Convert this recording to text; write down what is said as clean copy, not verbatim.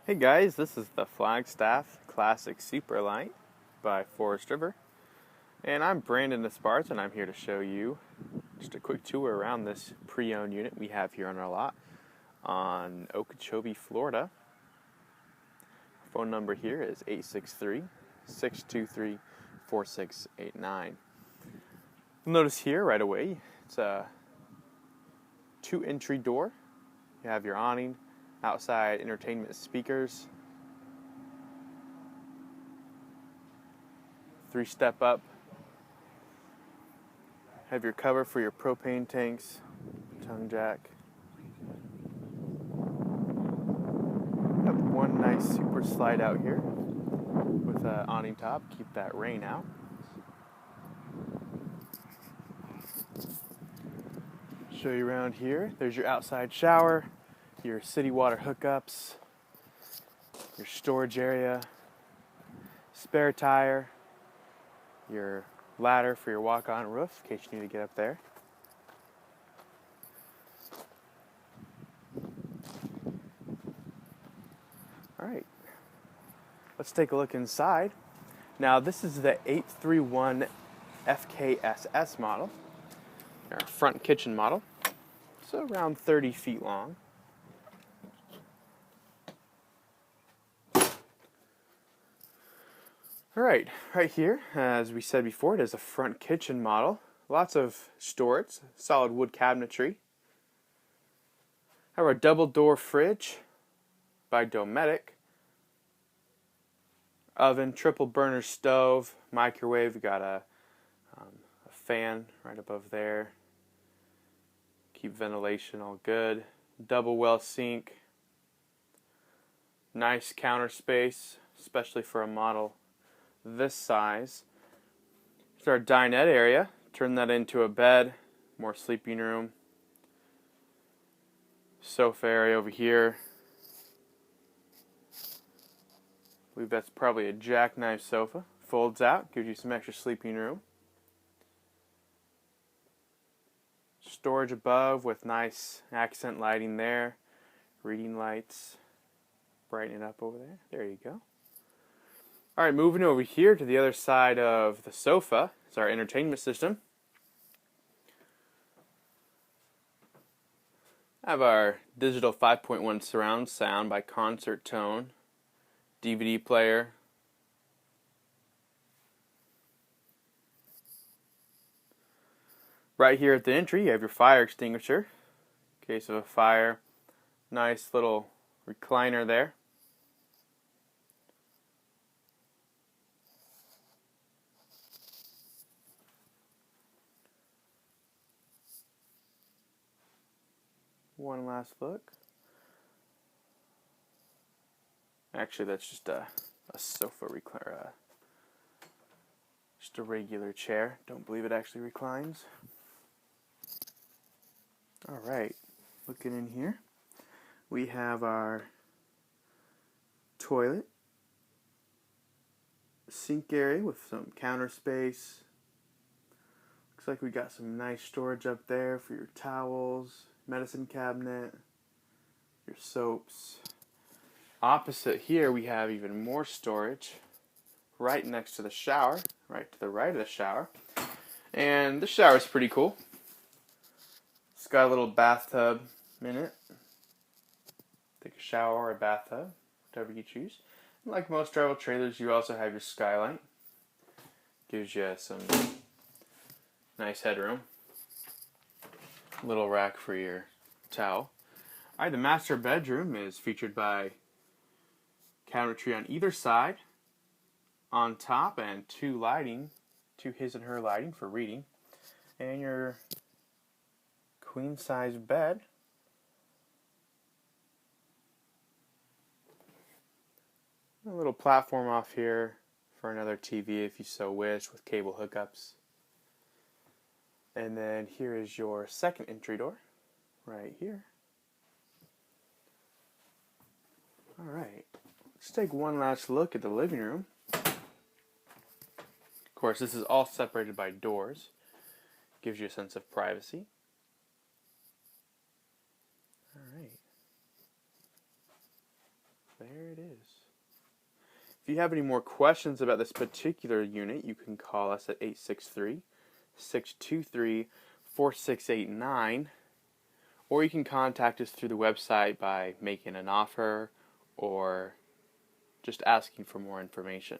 Hey guys, this is the Flagstaff Classic Superlight by Forest River, and I'm Brandon Esparza, and I'm here to show you just a quick tour around this pre-owned unit we have here on our lot on Okeechobee, Florida. Phone number here is 863-623-4689. You'll notice here right away, it's a 2-entry door. You have your awning, outside entertainment speakers, 3-step up, have your cover for your propane tanks, tongue jack. Have one nice super slide out here with an awning top, keep that rain out. Show you around here. There's your outside shower, your city water hookups, your storage area, spare tire, your ladder for your walk-on roof in case you need to get up there. Alright, let's take a look inside. Now this is the 831 FKSS model, our front kitchen model, so around 30 feet long. Alright, right here, as we said before, it is a front kitchen model. Lots of storage, solid wood cabinetry. Have our double door fridge by Dometic. Oven, triple burner stove, microwave. We got a fan right above there. Keep ventilation all good. Double well sink. Nice counter space, especially for a model this size. Here's our dinette area. Turn that into a bed, more sleeping room. Sofa area over here. I believe that's probably a jackknife sofa. Folds out, gives you some extra sleeping room. Storage above with nice accent lighting there. Reading lights. Brighten it up over there. There you go. Alright, moving over here to the other side of the sofa is our entertainment system. I have our digital 5.1 surround sound by Concert Tone, DVD player, right here at the entry you have your fire extinguisher in case of a fire. Nice little recliner there. One last look. Actually, that's just a sofa recliner, just a regular chair. Don't believe it actually reclines. Alright, looking in here, we have our toilet, sink area with some counter space. Looks like we got some nice storage up there for your towels, medicine cabinet, your soaps. Opposite here we have even more storage right next to the shower, right to the right of the shower. And the shower is pretty cool. It's got a little bathtub in it. Take a shower or a bathtub, whatever you choose. And like most travel trailers, you also have your skylight. Gives you some nice headroom. Little rack for your towel. Alright, the master bedroom is featured by cabinetry on either side, on top, and two his and her lighting for reading, and your queen size bed. A little platform off here for another TV if you so wish, with cable hookups. And then here is your second entry door, right here. Alright, let's take one last look at the living room. Of course, this is all separated by doors. Gives you a sense of privacy. Alright. There there it is. If you have any more questions about this particular unit, you can call us at 863-623-4689, or you can contact us through the website by making an offer or just asking for more information.